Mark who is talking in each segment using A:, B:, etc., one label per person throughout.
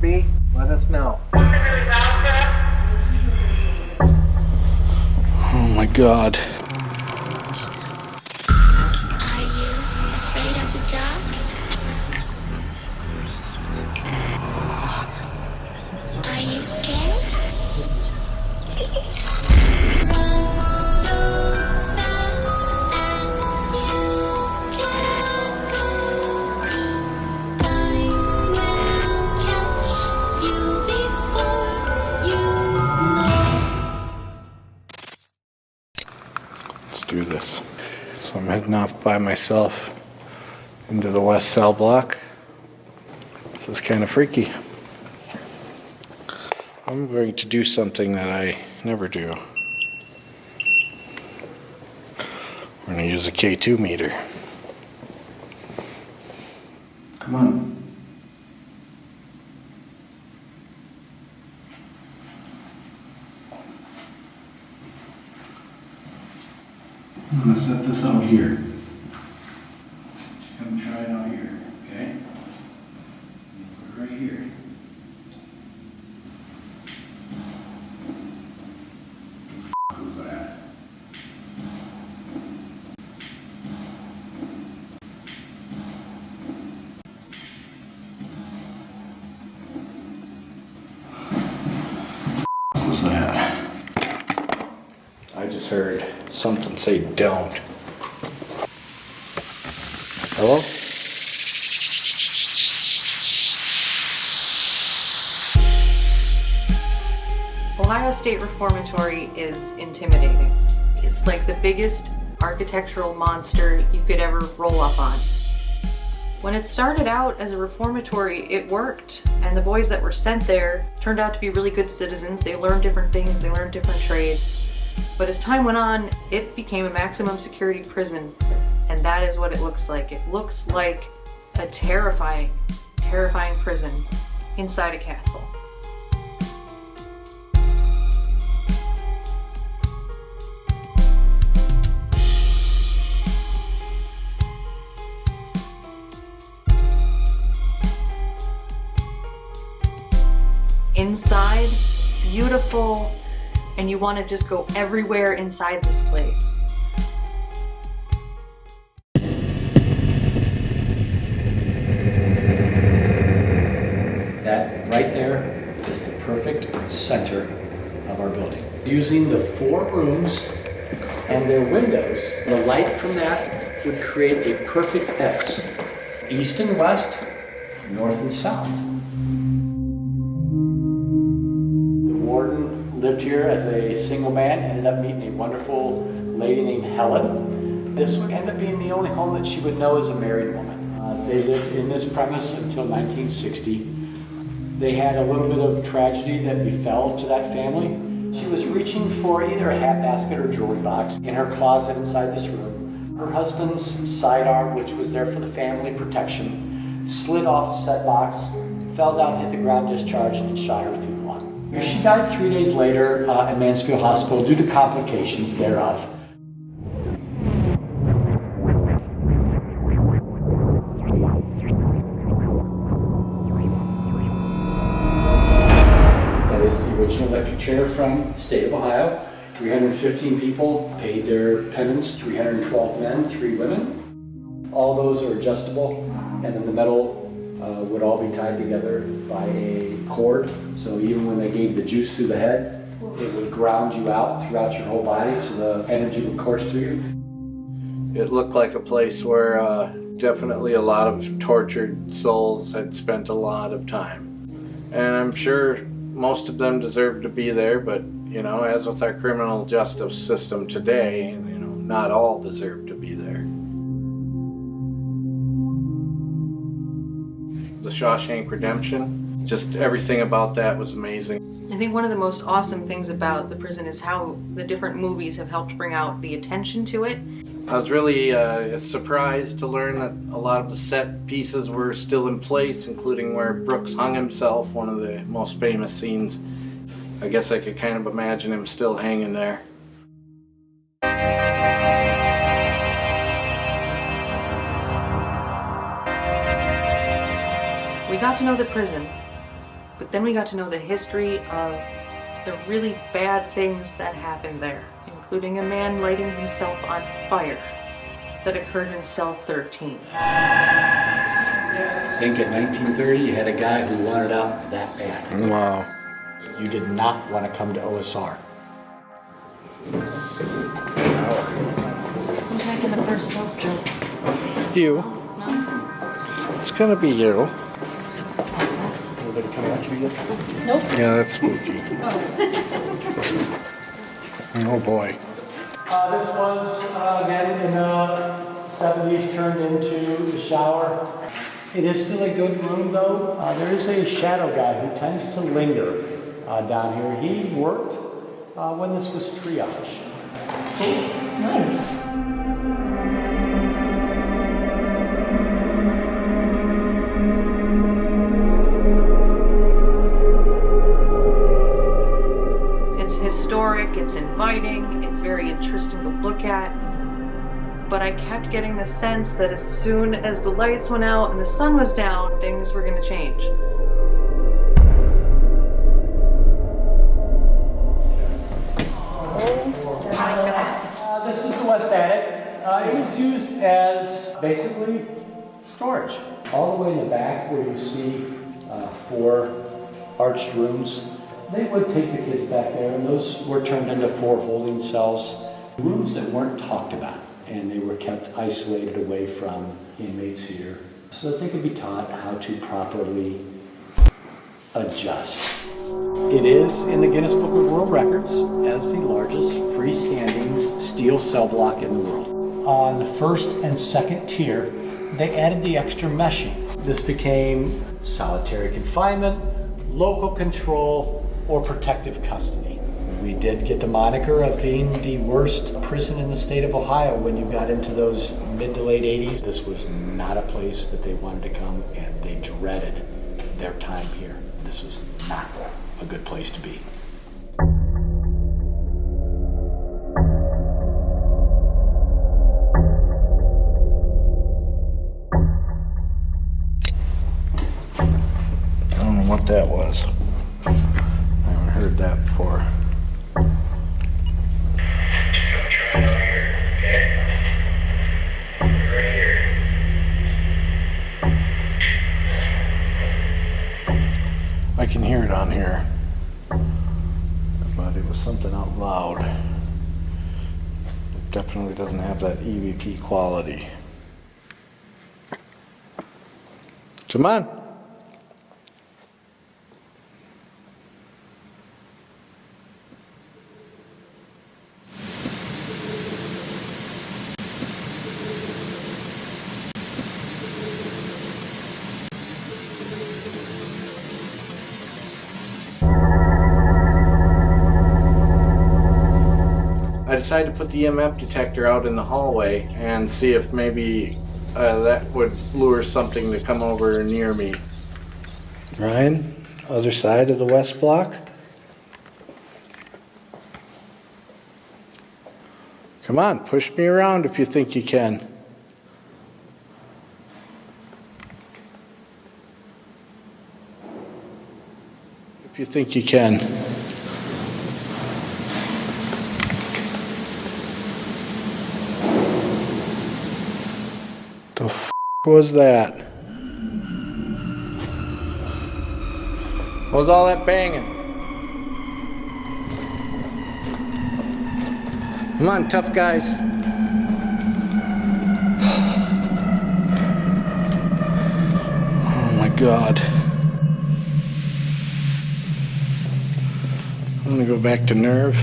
A: be, let us know.
B: Oh my God.
C: Are you afraid of the dark? Are you scared? Run so fast as you can go. Time will catch you before you know.
B: Let's do this. So I'm heading off by myself into the west cell block. This is kind of freaky. I'm going to do something that I never do. We're going to use a K2 meter. Come on. I'm going to set this out here. Come try it out here, okay? Put it right here. Who's that? Who's that? I just heard something say don't. Hello?
D: Ohio State Reformatory is intimidating. It's like the biggest architectural monster you could ever roll up on. When it started out as a reformatory, it worked, and the boys that were sent there turned out to be really good citizens. They learned different things, they learned different trades. But as time went on, it became a maximum security prison, and that is what it looks like. It looks like a terrifying, terrifying prison inside a castle. Inside, it's beautiful, and you want to just go everywhere inside this place.
E: That right there is the perfect center of our building. Using the 4 rooms and their windows, the light from that would create a perfect X. East and west, north and south. The warden lived here as a single man, ended up meeting a wonderful lady named Helen. This would end up being the only home that she would know as a married woman. They lived in this premise until 1960. They had a little bit of tragedy that befell to that family. She was reaching for either a hat basket or jewelry box in her closet inside this room. Her husband's sidearm, which was there for the family protection, slid off said box, fell down, hit the ground, discharged, and shot her through the lung. She died 3 days later at Mansfield Hospital due to complications thereof. Electric chair from the state of Ohio. 315 people paid their penance, 312 men, 3 women. All those are adjustable, and then the metal would all be tied together by a cord. So even when they gave the juice through the head, it would ground you out throughout your whole body, so the energy would course through you.
B: It looked like a place where definitely a lot of tortured souls had spent a lot of time. And I'm sure most of them deserve to be there, but you know, as with our criminal justice system today, you know, not all deserve to be there. The Shawshank Redemption, just everything about that was amazing.
D: I think one of the most awesome things about the prison is how the different movies have helped bring out the attention to it.
B: I was really surprised to learn that a lot of the set pieces were still in place, including where Brooks hung himself, one of the most famous scenes. I guess I could kind of imagine him still hanging there.
D: We got to know the prison. But then we got to know the history of the really bad things that happened there, including a man lighting himself on fire that occurred in cell 13.
E: I think in 1930 you had a guy who wanted out that bad.
B: Wow.
E: You did not want to come to OSR.
D: Who's making the first soap joke?
B: You. It's gonna be you.
E: Everybody come out, you get spooky.
B: Yeah, that's spooky. Oh boy.
E: This was, again, in the 70s, turned into the shower. It is still a good room, though. There is a shadow guy who tends to linger down here. He worked when this was triage.
D: Nice. It's historic, it's inviting, it's very interesting to look at. But I kept getting the sense that as soon as the lights went out and the sun was down, things were going to change.
E: This is the west attic. It was used as basically storage. All the way in the back where you see 4 arched rooms, they would take the kids back there, and those were turned into 4 holding cells. Rooms that weren't talked about, and they were kept isolated away from inmates here so that they could be taught how to properly adjust. It is in the Guinness Book of World Records as the largest freestanding steel cell block in the world. On the first and second tier, they added the extra meshing. This became solitary confinement, local control, or protective custody. We did get the moniker of being the worst prison in the state of Ohio when you got into those mid to late 80s. This was not a place that they wanted to come, and they dreaded their time here. This was not a good place to be.
B: I don't know what that was. I haven't heard that before. I can hear it on here, but it was something out loud. It definitely doesn't have that EVP quality. Come on. I decided to put the EMF detector out in the hallway and see if maybe that would lure something to come over near me. Ryan, other side of the west block. Come on, push me around if you think you can. If you think you can. The f was that? What was all that banging? Come on, tough guys. Oh my God. I'm gonna go back to Nerve.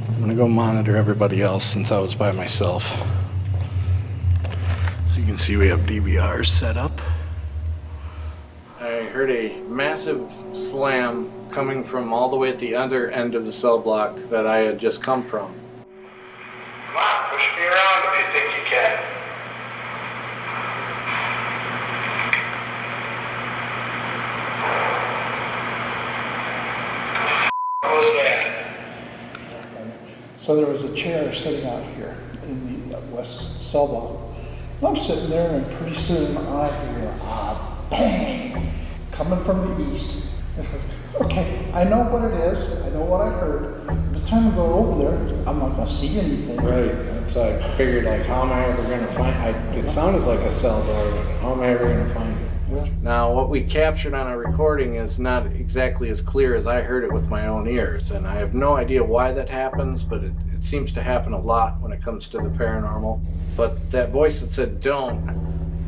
B: I'm gonna go monitor everybody else since I was by myself. You can see we have DVRs set up. I heard a massive slam coming from all the way at the other end of the cell block that I had just come from.
A: Come on, push me around if you think you can. What was that?
F: So there was a chair sitting out here in the west cell block. I'm sitting there, and pretty soon I hear a bang coming from the east. It's like, okay, I know what it is, I know what I heard. By the time I go over there, I'm not gonna see anything.
B: Right. It's like, I figured like, how am I ever gonna find, it sounded like a cell door, but how am I ever gonna find it? Now, what we captured on a recording is not exactly as clear as I heard it with my own ears, and I have no idea why that happens, but it seems to happen a lot when it comes to the paranormal. But that voice that said "don't"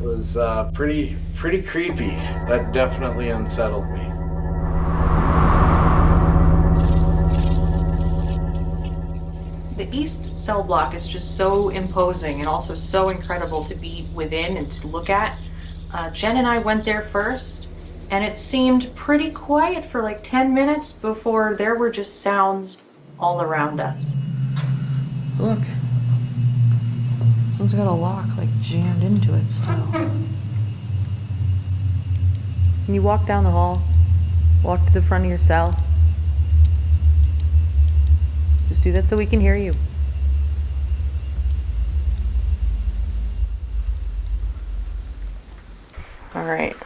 B: was pretty creepy. That definitely unsettled me.
D: The east cell block is just so imposing and also so incredible to be within and to look at. Jen and I went there first, and it seemed pretty quiet for like 10 minutes before there were just sounds all around us. Look. This one's got a lock like jammed into it still. Can you walk down the hall? Walk to the front of your cell? Just do that so we can hear you. All right.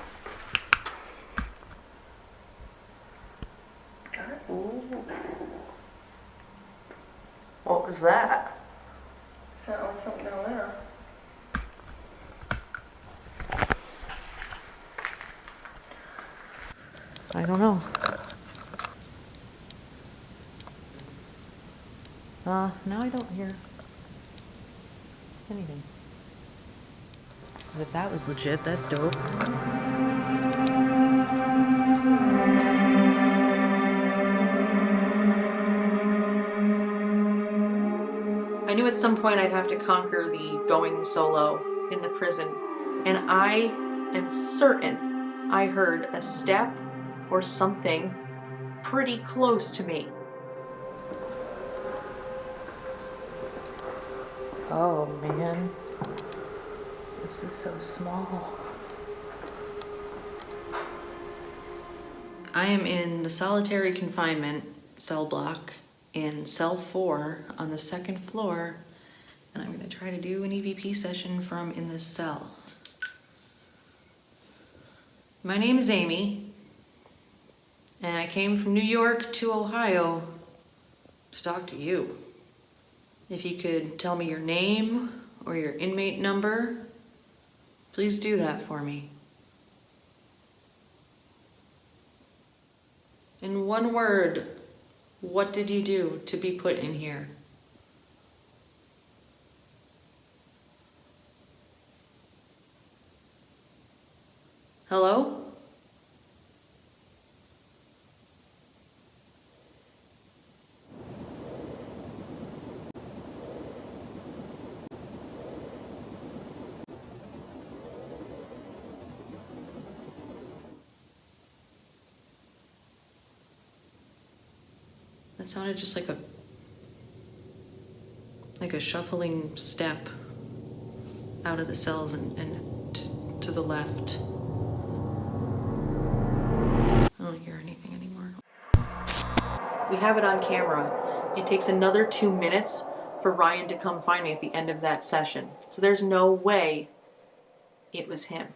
D: Ooh. What was that?
G: Sound like something down there.
D: I don't know. Now I don't hear anything. If that was legit, that's dope. I knew at some point I'd have to conquer the going solo in the prison, and I am certain I heard a step or something pretty close to me. Oh man, this is so small. I am in the solitary confinement cell block in cell 4 on the 2nd floor, and I'm going to try to do an EVP session from in this cell. My name is Amy, and I came from New York to Ohio to talk to you. If you could tell me your name or your inmate number, please do that for me. In one word, what did you do to be put in here? Hello? That sounded just like a shuffling step out of the cells and to the left. I don't hear anything anymore. We have it on camera. It takes another 2 minutes for Ryan to come find me at the end of that session. So there's no way it was him.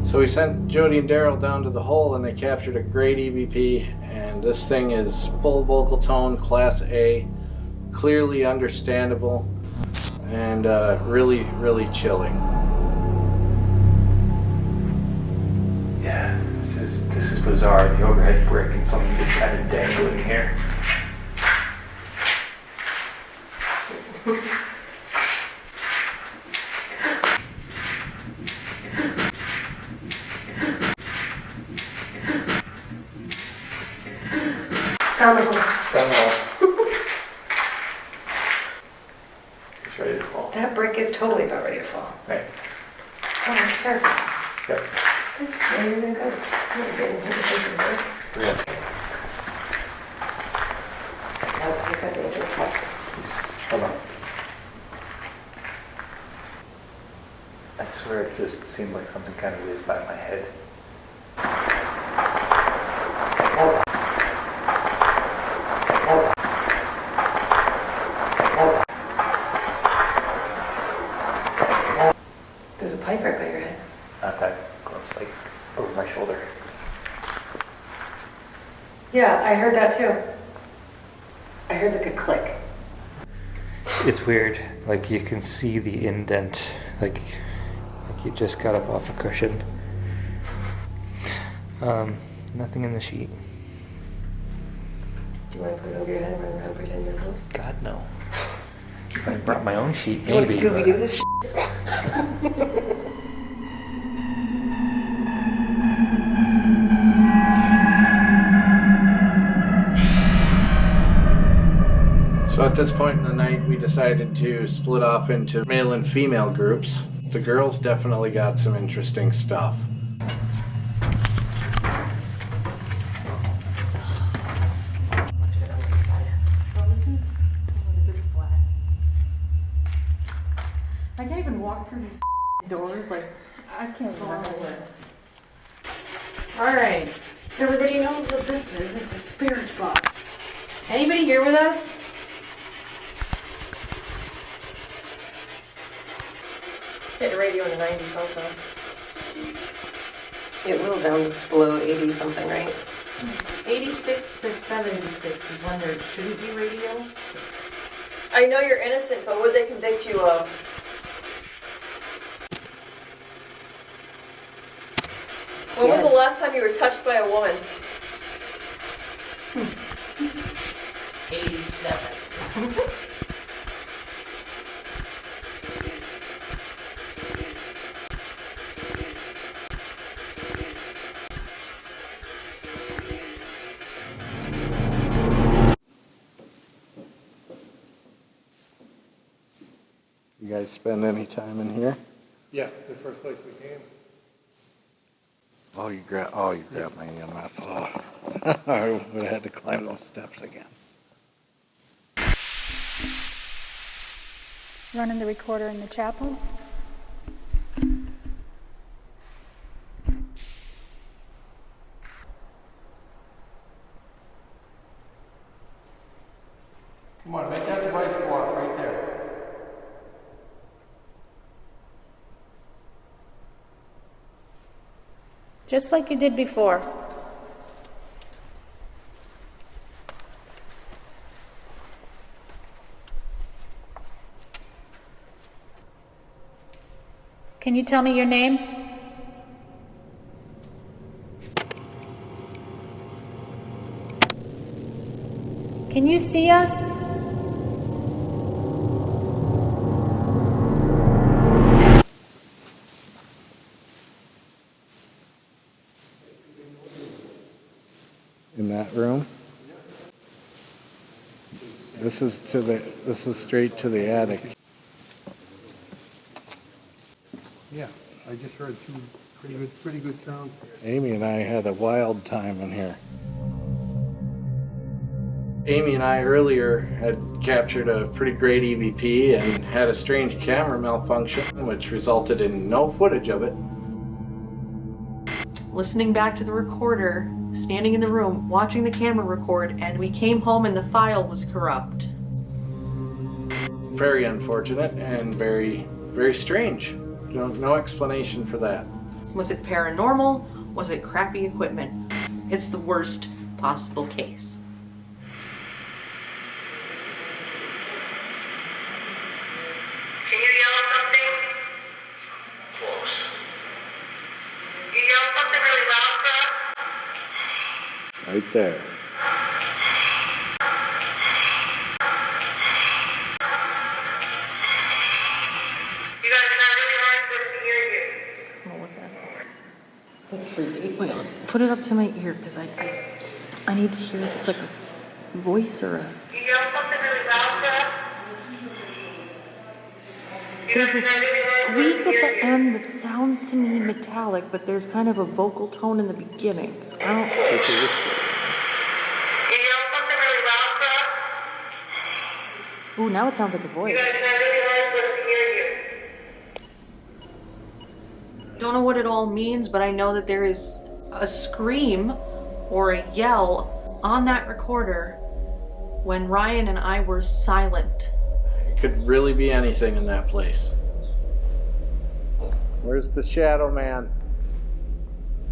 B: So we sent Jody and Daryl down to the hole, and they captured a great EVP, and this thing is full vocal tone, class A, clearly understandable, and really, really chilling.
H: Yeah, this is bizarre. The overhead brick and something just kind of dangling here.
G: Found the hole.
H: Found the hole. It's ready to fall.
G: That brick is totally about ready to fall.
H: Right.
G: Oh, that's terrifying.
H: Yep.
G: That's scarier than ghosts. I'm gonna get into the face of the brick.
H: Yeah.
G: No, he's got dangerous part.
H: Hold on. I swear it just seemed like something kind of whizzed by my head.
G: No, pipe right by your head.
H: Not that close, like over my shoulder.
G: Yeah, I heard that too. I heard like a click.
H: It's weird. Like you can see the indent, like you just got up off a cushion. Nothing in the sheet.
G: Do you want to put it over your head and run around and pretend you're a ghost?
H: God no. If I brought my own sheet,
G: Do you want to
H: maybe.
G: Scooby-Doo this shit?
B: So at this point in the night, we decided to split off into male and female groups. The girls definitely got some interesting stuff.
D: I can't even walk through these doors. Like, I can't walk away. All right. Everybody knows what this is. It's a spirit box. Anybody here with us?
G: Hit the radio in the 90s also. It will down below 80 something, right?
D: 86 to 76 is when there shouldn't be radio.
G: I know you're innocent, but what would they convict you of? When was the last time you were touched by a woman?
D: 87.
B: You guys spend any time in here?
I: Yeah, the first place we came.
B: Oh, you grabbed my EMF. Oh. I would have had to climb those steps again.
J: Running the recorder in the chapel.
E: Come on, make that device go off right there.
J: Just like you did before. Can you tell me your name? Can you see us?
B: In that room? This is straight to the attic.
I: Yeah, I just heard two pretty good sounds.
B: Amy and I had a wild time in here. Amy and I earlier had captured a pretty great EVP and had a strange camera malfunction, which resulted in no footage of it.
D: Listening back to the recorder, standing in the room, watching the camera record, and we came home and the file was corrupt.
B: Very unfortunate and very, very strange. No explanation for that.
D: Was it paranormal? Was it crappy equipment? It's the worst possible case.
A: Can you yell something? Close. You yell something really loud for us?
B: Right there.
A: You guys are really hard for us to hear you.
D: I don't know what that is.
G: That's freaky.
D: Wait, put it up to my ear because I need to hear if it's like a voice or a...
A: You yell something really loud for us? You
D: There's a
A: guys are really hard for us
D: squeak
A: to
D: at
A: hear
D: the
A: you.
D: end that sounds to me metallic, but there's kind of a vocal tone in the beginning. So I don't...
A: You yell something really loud for us?
D: Ooh, now it sounds like a
A: You
D: voice.
A: guys are really hard for us to hear you.
D: Don't know what it all means, but I know that there is a scream or a yell on that recorder when Ryan and I were silent.
B: It could really be anything in that place. Where's the shadow man?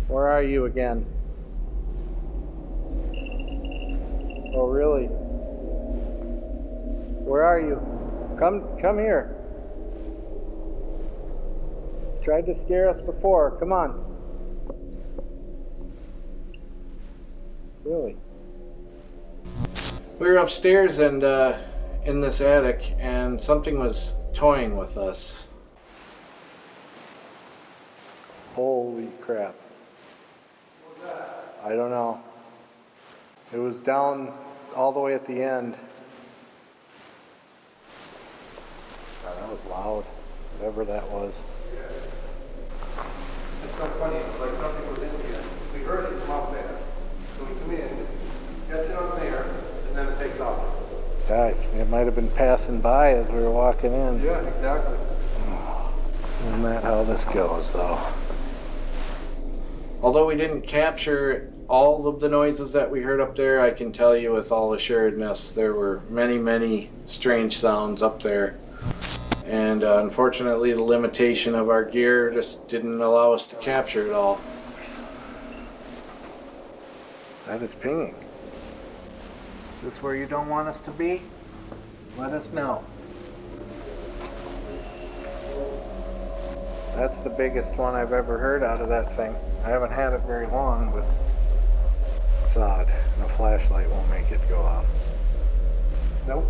B: Where are you again? Oh, really? Where are you? Come here. Tried to scare us before. Come on. Really? We were upstairs and in this attic, and something was toying with us. Holy crap.
I: What was that?
B: I don't know. It was down all the way at the end. God, that was loud. Whatever that was.
I: Yeah. It's so funny. It's like something was in here. We heard it from out there. So we come in, catch it on there, and then it takes off.
B: Guys, it might have been passing by as we were walking in.
I: Yeah, exactly.
B: Isn't that how this goes, though? Although we didn't capture all of the noises that we heard up there, I can tell you with all assuredness there were many, many strange sounds up there. And unfortunately, the limitation of our gear just didn't allow us to capture it all. That is pinging. Is this where you don't want us to be? Let us know. That's the biggest one I've ever heard out of that thing. I haven't had it very long, but it's odd. And a flashlight won't make it go off. Nope.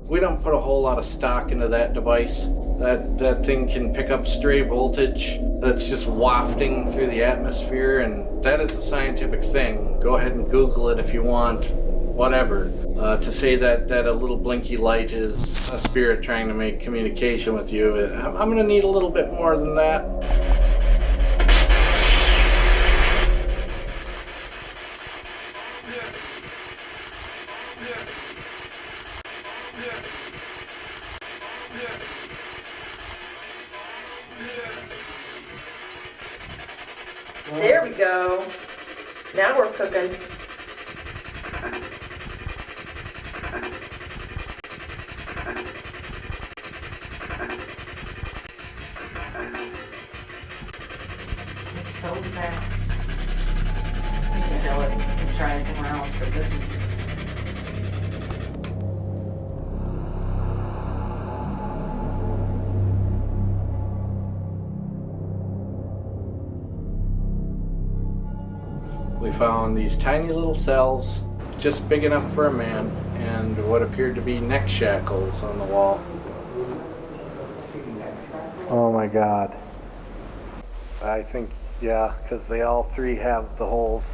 B: We don't put a whole lot of stock into that device. That thing can pick up stray voltage that's just wafting through the atmosphere, and that is a scientific thing. Go ahead and Google it if you want, whatever. To say that a little blinky light is a spirit trying to make communication with you, I'm gonna need a little bit more than that.
K: There we go. Now we're cooking.
D: It's so fast. You can tell it. I'm trying somewhere else, but this is.
B: We found these tiny little cells, just big enough for a man, and what appeared to be neck shackles on the wall. Oh my God. I think, yeah, because they all three have the holes.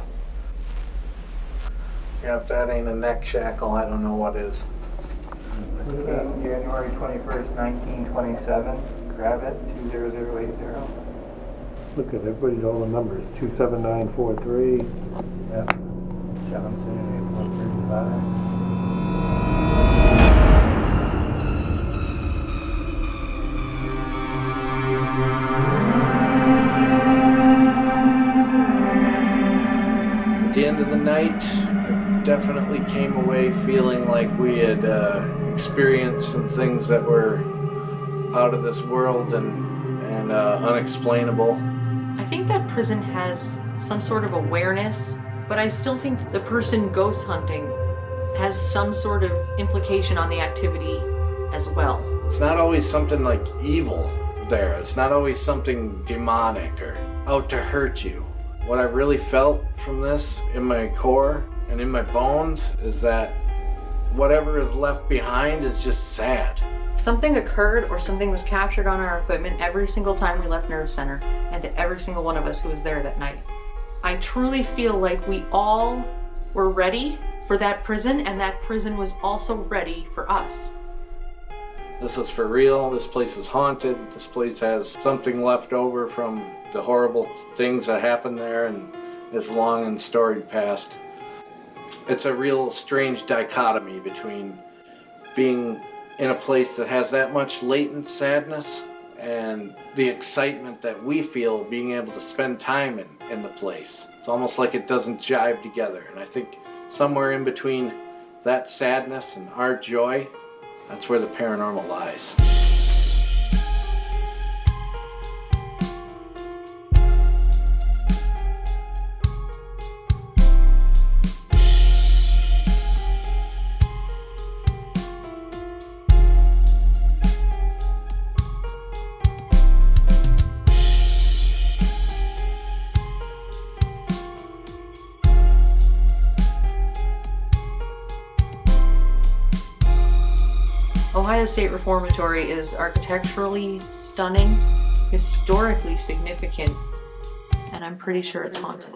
B: Yeah, if that ain't a neck shackle, I don't know what is.
H: January 21st, 1927. Grab it, 20080.
I: Look at everybody's all the numbers. 27943.
H: Yep. Johnson, 135.
B: At the end of the night, I definitely came away feeling like we had experienced some things that were out of this world and unexplainable.
D: I think that prison has some sort of awareness, but I still think the person ghost hunting has some sort of implication on the activity as well.
B: It's not always something like evil there. It's not always something demonic or out to hurt you. What I really felt from this in my core and in my bones is that whatever is left behind is just sad.
D: Something occurred or something was captured on our equipment every single time we left Nerve Center, and to every single one of us who was there that night. I truly feel like we all were ready for that prison, and that prison was also ready for us.
B: This is for real. This place is haunted. This place has something left over from the horrible things that happened there in its long and storied past. It's a real strange dichotomy between being in a place that has that much latent sadness and the excitement that we feel being able to spend time in the place. It's almost like it doesn't jive together. And I think somewhere in between that sadness and our joy That's where the paranormal lies.
D: Ohio State Reformatory is architecturally stunning, historically significant, and I'm pretty sure it's haunted.